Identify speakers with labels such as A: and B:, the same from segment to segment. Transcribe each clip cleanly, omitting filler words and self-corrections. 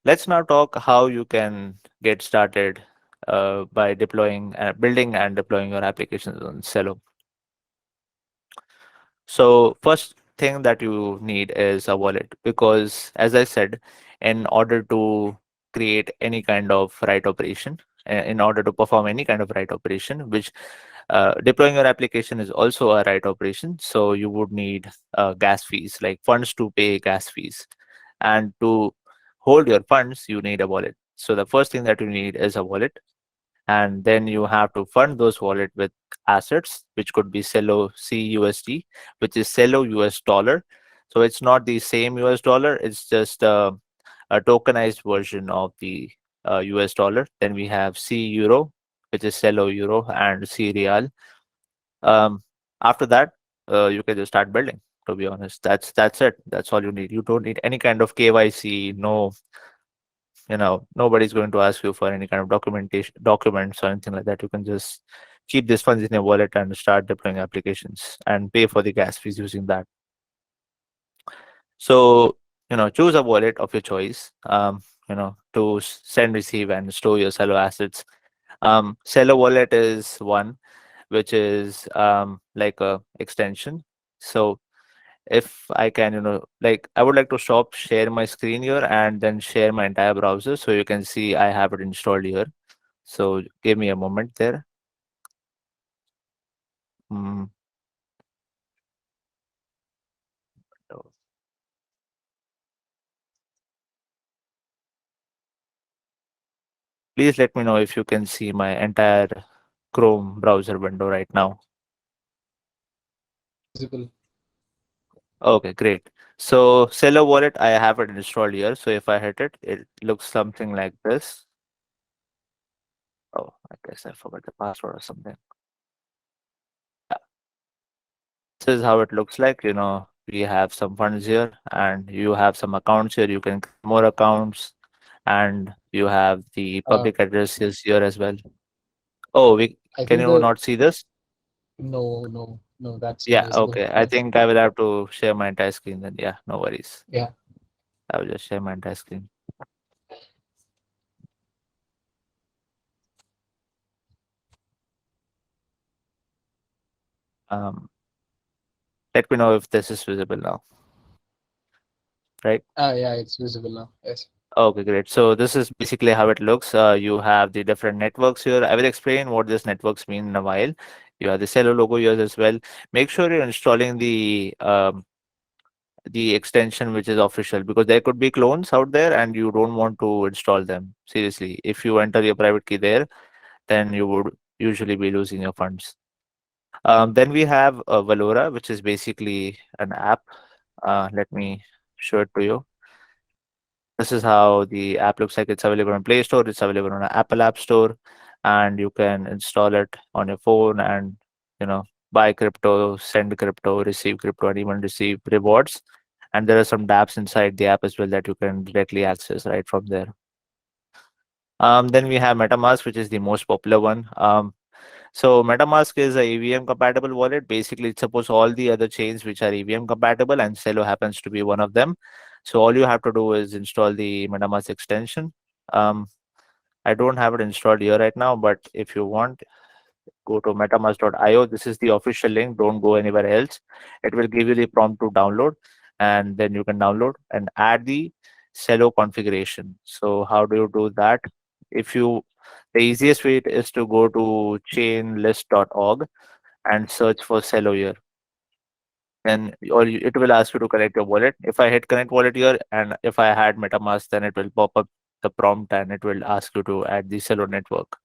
A: let's now talk how you can get started by deploying, building and deploying your applications on Celo. So first thing that you need is a wallet, because as I said, in order to create any kind of write operation, in order to perform any kind of write operation, which deploying your application is also a write operation, so you would need gas fees, like funds to pay gas fees. And to hold your funds, you need a wallet. So the first thing that you need is a wallet, and then you have to fund those wallet with assets, which could be Celo CUSD, which is Celo US dollar. So it's not the same US dollar, it's just a tokenized version of the US dollar. Then we have C euro, which is Celo euro, and C real. After that, you can just start building. To be honest, that's it. That's all you need. You don't need any kind of KYC. No, nobody's going to ask you for any kind of documents or anything like that. You can just keep these funds in your wallet and start deploying applications and pay for the gas fees using that. So, choose a wallet of your choice, to send, receive, and store your Celo assets. Celo wallet is one, which is like a extension. So if I can, like, I would like to stop share my screen here and then share my entire browser so you can see I have it installed here. So give me a moment there. Mm, no. Please let me know if you can see my entire Chrome browser window right now.
B: Visible.
A: Okay, great. So Celo wallet, I have it installed here. So if I hit it, it looks something like this. Oh, I guess I forgot the password or something. Yeah, this is how it looks like. We have some funds here and you have some accounts here. You can create more accounts, and you have the
B: Uh,
A: public addresses here as well. Oh, we
B: I
A: can
B: think
A: you
B: the
A: not see this?
B: no, that's
A: Yeah,
B: invisible.
A: okay. I think I will have to share my entire screen then. Yeah, no worries.
B: Yeah.
A: I will just share my entire screen. Um, Let me know if this is visible now, right?
B: Yeah, it's visible now. Yes.
A: Okay, great. So this is basically how it looks. You have the different networks here. I will explain what these networks mean in a while. You have the Celo logo here as well. Make sure you're installing the extension which is official, because there could be clones out there and you don't want to install them. Seriously, if you enter your private key there, then you would usually be losing your funds. Then we have Valora, which is basically an app. Let me show it to you. This is how the app looks like. It's available on Play Store, it's available on Apple App Store, and you can install it on your phone and buy crypto, send crypto, receive crypto, and even receive rewards. And there are some dApps inside the app as well that you can directly access right from there. Then we have MetaMask, which is the most popular one. So MetaMask is a EVM compatible wallet. Basically, it supports all the other chains which are EVM compatible, and Celo happens to be one of them. So all you have to do is install the MetaMask extension. Um, I don't have it installed here right now, but if you want, go to metamask.io. This is the official link. Don't go anywhere else. It will give you the prompt to download, and then you can download and add the Celo configuration. So how do you do that? If you The easiest way is to go to chainlist.org and search for Celo here. Then it will ask you to connect your wallet. If I hit connect wallet here, and if I had MetaMask, then it will pop up the prompt and it will ask you to add the Celo network.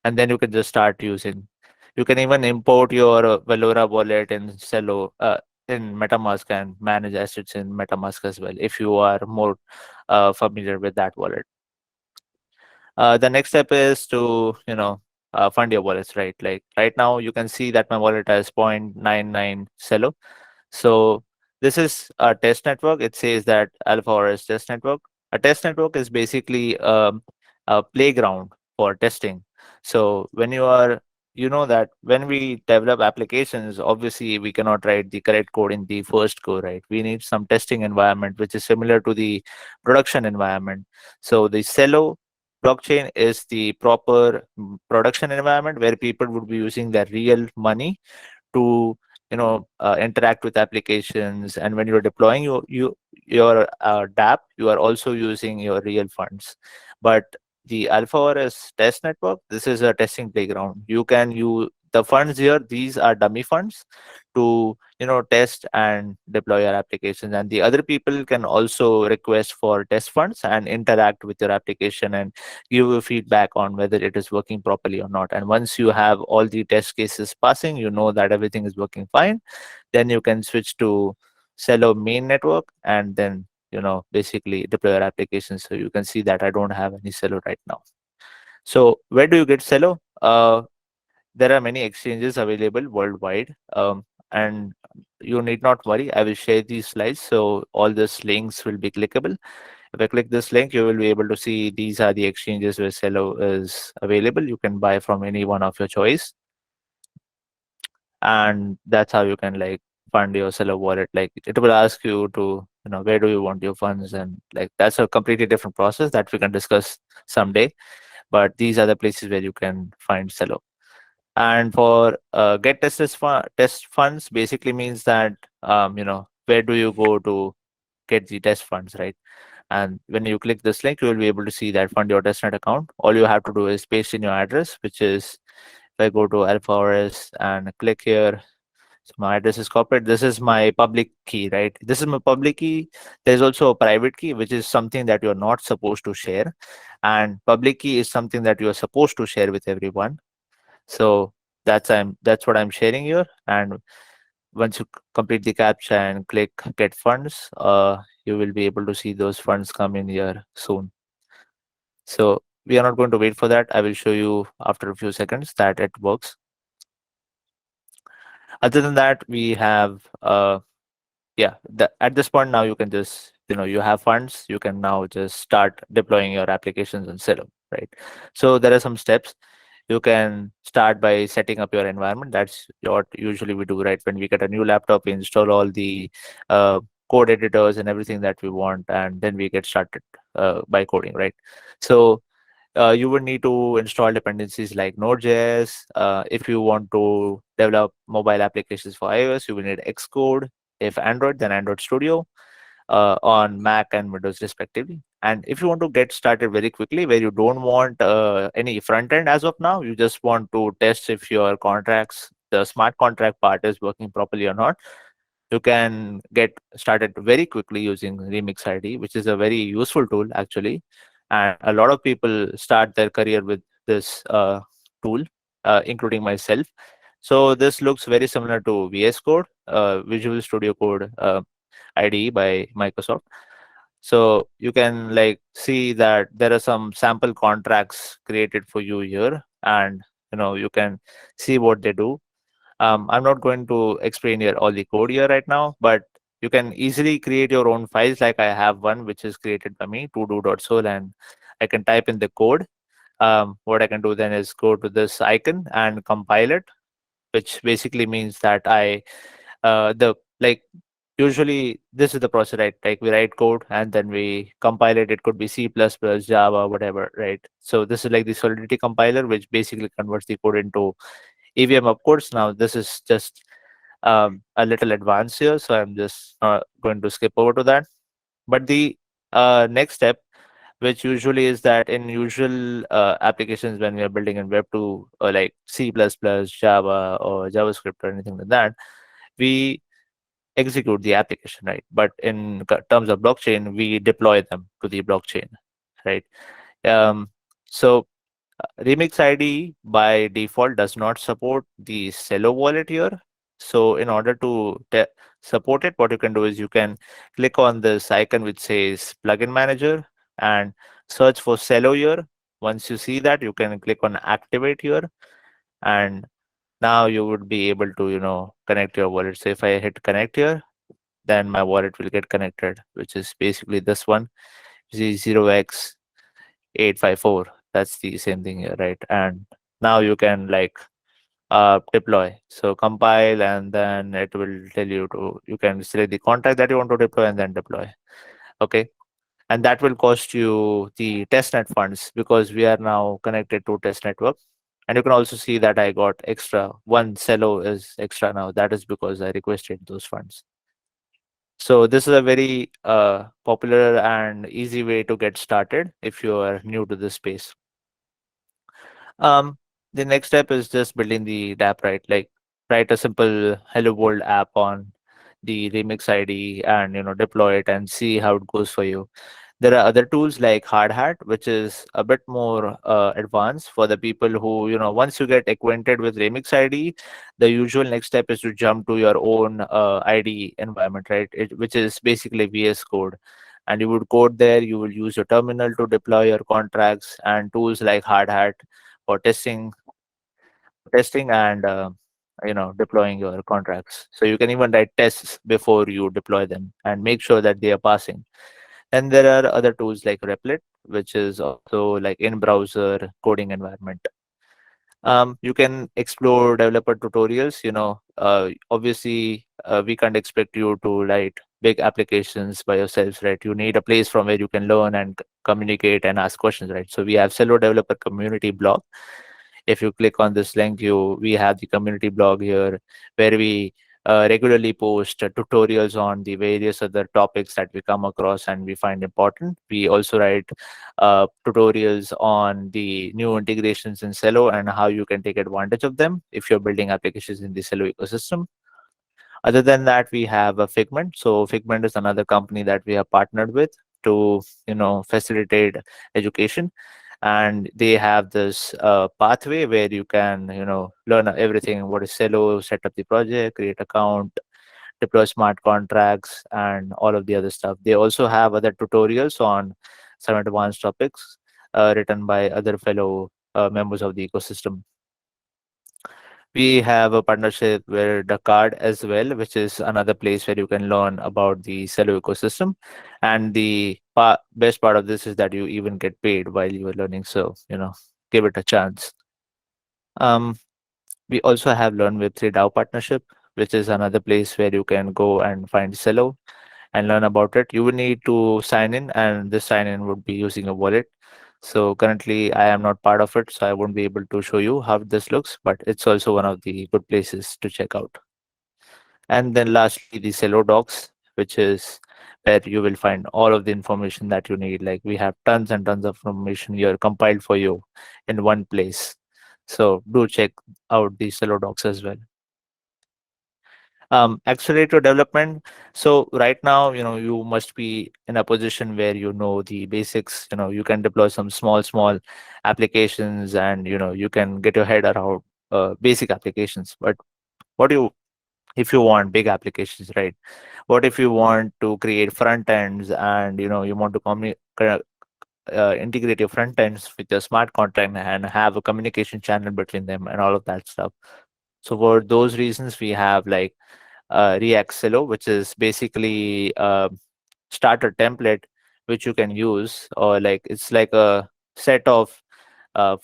A: And then you can just start using. You can even import your Valora wallet in Celo, in MetaMask, and manage assets in MetaMask as well if you are more familiar with that wallet. The next step is to fund your wallets, right? Like right now you can see that my wallet has 0.99 Celo. So this is a test network. It says that alpha or is test network. A test network is basically a playground for testing. So when you are you know that when we develop applications, obviously we cannot write the correct code in the first go, right? We need some testing environment which is similar to the production environment. So the Celo blockchain is the proper production environment where people would be using their real money to interact with applications. And when you're deploying your DApp, you are also using your real funds. But the Alpha ORS test network, this is a testing playground. You can use the funds here, these are dummy funds to test and deploy your applications, and the other people can also request for test funds and interact with your application and give you feedback on whether it is working properly or not. And once you have all the test cases passing, you know that everything is working fine, then you can switch to Celo main network and then basically deploy your application. So you can see that I don't have any Celo right now. So where do you get Celo? There are many exchanges available worldwide, and you need not worry. I will share these slides, so all these links will be clickable. If I click this link, you will be able to see these are the exchanges where Celo is available. You can buy from any one of your choice, and that's how you can like fund your Celo wallet. Like it will ask you to, where do you want your funds, and like that's a completely different process that we can discuss someday. But these are the places where you can find Celo. And for get test funds basically means that where do you go to get the test funds, right? And when you click this link, you will be able to see that fund your testnet account. All you have to do is paste in your address, which is if I go to Alpha ORS and click here, so my address is copied. This is my public key, right? This is my public key. There's also a private key, which is something that you're not supposed to share. And public key is something that you're supposed to share with everyone. So that's what I'm sharing here. And once you complete the captcha and click get funds, you will be able to see those funds come in here soon. So we are not going to wait for that. I will show you after a few seconds that it works. Other than that, we have yeah, at this point now you can just you have funds, you can now just start deploying your applications on Celo, right? So there are some steps. You can start by setting up your environment. That's what usually we do, right? When we get a new laptop, we install all the uh, code editors and everything that we want, and then we get started by coding, right? So you would need to install dependencies like Node.js. If you want to develop mobile applications for iOS, you will need Xcode. If Android, then Android Studio on Mac and Windows respectively. And if you want to get started very quickly, where you don't want any front end as of now, you just want to test if your contracts, the smart contract part is working properly or not, you can get started very quickly using Remix ID, which is a very useful tool actually. And a lot of people start their career with this tool, including myself. So this looks very similar to VS Code, Visual Studio Code IDE by Microsoft. So you can like see that there are some sample contracts created for you here, and you can see what they do. I'm not going to explain here all the code here right now, but you can easily create your own files. Like I have one which is created by me, todo.sol, and I can type in the code. What I can do then is go to this icon and compile it, which basically means that the like usually this is the process, right? Like we write code and then we compile it. It could be C++, Java, whatever, right? So this is like the Solidity compiler, which basically converts the code into EVM opcodes. Now this is just a little advanced here, so I'm just going to skip over to that. But the next step, which usually is that in usual applications when we are building in Web2 or like C++, Java, or JavaScript or anything like that, we execute the application, right? But in terms of blockchain, we deploy them to the blockchain, right? Um, so Remix ID by default does not support the Celo wallet here. So in order to support it, what you can do is you can click on this icon which says plugin manager and search for Celo here. Once you see that, you can click on activate here, and now you would be able to connect your wallet. So if I hit connect here, then my wallet will get connected, which is basically this one, Z0x854. That's the same thing here, right? And now you can like deploy. So compile, and then it will tell you to, you can select the contract that you want to deploy and then deploy. Okay. And that will cost you the testnet funds because we are now connected to test network. And you can also see that I got extra one Celo is extra now. That is because I requested those funds. So this is a very popular and easy way to get started if you are new to this space. Um, the next step is just building the DApp, right? Like write a simple Hello World app on the Remix ID and deploy it and see how it goes for you. There are other tools like Hard Hat, which is a bit more advanced for the people who, once you get acquainted with Remix ID, the usual next step is to jump to your own ID environment, right? Which is basically VS Code. And you would code there, you will use your terminal to deploy your contracts, and tools like Hard Hat for testing and deploying your contracts. So you can even write tests before you deploy them and make sure that they are passing. And there are other tools like Replit, which is also like in-browser coding environment. You can explore developer tutorials. Obviously, we can't expect you to write big applications by yourselves, right? You need a place from where you can learn and communicate and ask questions, right? So we have Celo developer community blog. If you click on this link, we have the community blog here, where we regularly post tutorials on the various other topics that we come across and we find important. We also write tutorials on the new integrations in Celo and how you can take advantage of them if you're building applications in the Celo ecosystem. Other than that, we have a Figment. So Figment is another company that we have partnered with to facilitate education, and they have this pathway where you can learn everything what is Celo, set up the project, create account, deploy smart contracts, and all of the other stuff. They also have other tutorials on some advanced topics written by other fellow members of the ecosystem. We have a partnership with the card as well, which is another place where you can learn about the Celo ecosystem. And the best part of this is that you even get paid while you are learning. So, give it a chance. Um, we also have Learn Web3 DAO partnership, which is another place where you can go and find Celo and learn about it. You will need to sign in, and this sign in would be using a wallet. So currently, I am not part of it, so I won't be able to show you how this looks, but it's also one of the good places to check out. And then lastly, the Celo docs, which is where you will find all of the information that you need. Like we have tons and tons of information here compiled for you in one place. So do check out the Celo docs as well. Accelerate your development. So right now, you must be in a position where you know the basics. You can deploy some small applications, and you can get your head around basic applications. But what do you if you want big applications, right? What if you want to create front ends, and you want to integrate your front ends with your smart contract and have a communication channel between them and all of that stuff? So for those reasons, we have like React Celo, which is basically a starter template which you can use, or like it's like a set of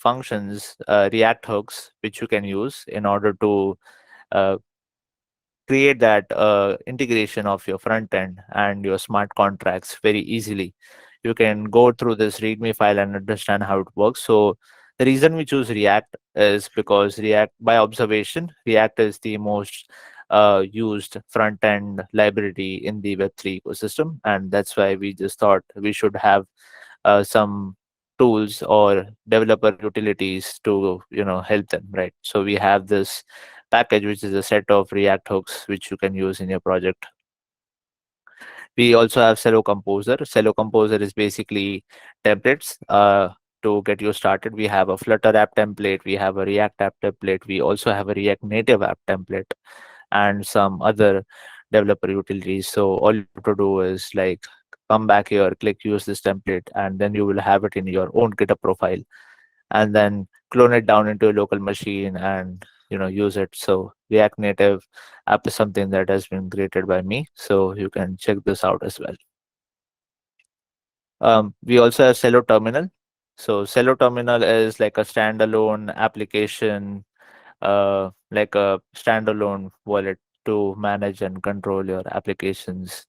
A: functions, React hooks, which you can use in order to uh, create that integration of your front end and your smart contracts very easily. You can go through this README file and understand how it works. So the reason we choose React is because React, by observation, React is the most used front end library in the Web3 ecosystem, and that's why we just thought we should have some tools or developer utilities to help them, right? So we have this package, which is a set of React hooks which you can use in your project. We also have Celo Composer. Celo Composer is basically templates to get you started. We have a Flutter app template, we have a React app template, we also have a React Native app template, and some other developer utilities. So all you have to do is like come back here, click use this template, and then you will have it in your own GitHub profile, and then clone it down into a local machine and use it. So React Native app is something that has been created by me, so you can check this out as well. We also have Celo Terminal. So Celo Terminal is like a standalone application like a standalone wallet to manage and control your applications.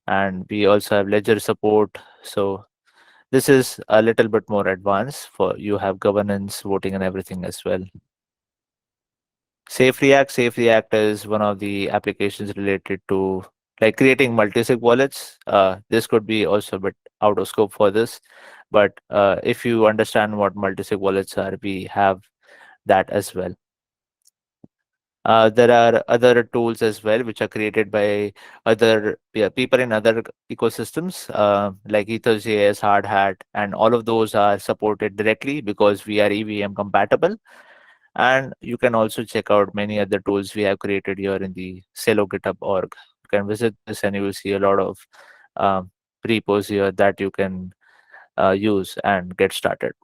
A: And we also have ledger support. So this is a little bit more advanced for you have governance, voting, and everything as well. Safe React is one of the applications related to like creating multi-sig wallets. This could be also a bit out of scope for this, but if you understand what multi-sig wallets are, we have that as well. There are other tools as well which are created by other people in other ecosystems like EtherJS, Hardhat, and all of those are supported directly because we are EVM compatible. And you can also check out many other tools we have created here in the Celo GitHub org. You can visit this and you will see a lot of um, repos here that you can use and get started.